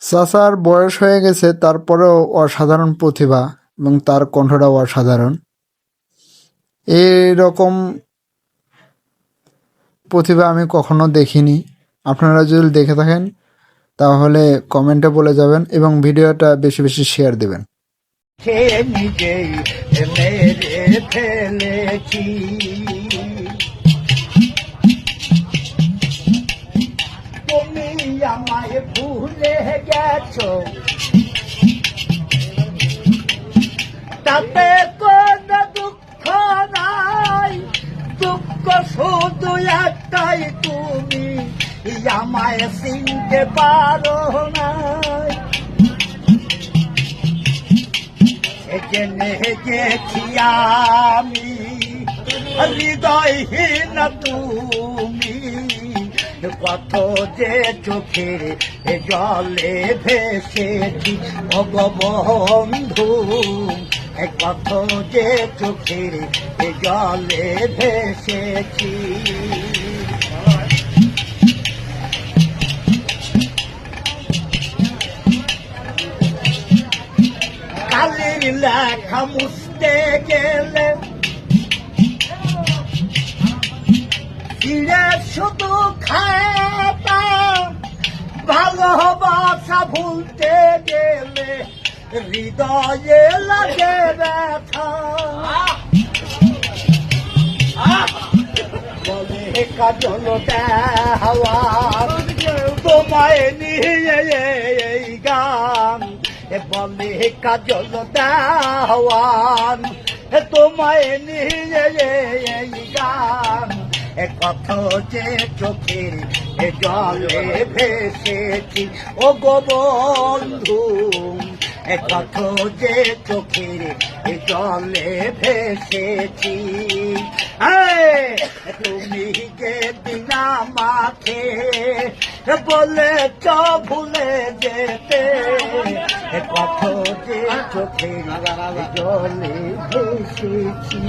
চাচার বয়স হয়ে গেছে, তারপরেও অসাধারণ প্রতিভা এবং তার কণ্ঠটাও অসাধারণ। এইরকম প্রতিভা আমি কখনো দেখিনি। আপনারা যদি দেখে থাকেন তাহলে কমেন্টে বলে যাবেন এবং ভিডিওটা বেশি বেশি শেয়ার দেবেন। নিজেই মেরে ফেলেছি, তুমি আমায় ভুলে গেছো, তাতে কোনো দুঃখ নাই, দুঃখ শুধু একটাই, তুমি আমায় চিনতে পারো নাই। জেনে গেছি আমি হৃদয়হীন তুমি, কত যে চোখের জলে ভেসেছি ভগবন্ধু, কত যে চোখের জলে ভেসেছি। কালির লেখা মুছতে গেলে ফিরে শুধু খাতা, ভালোবাসা ভুলতে গেলে হৃদয়ে লাগে ব্যথা। বলে কাজল দেওয়া তোমায় নিয়ে এই গান, বলে কাজল দেওয়ান তোমায় নিয়ে এই গান, কত যে চোখের জলে ভেসেছি ও গো বন্ধু, কত যে চোখের জলে ভেসেছি। তুমি যে দিন আমাকে বলেছ ভুলে যেতে, কত যে চোখের জলে ভেসেছি।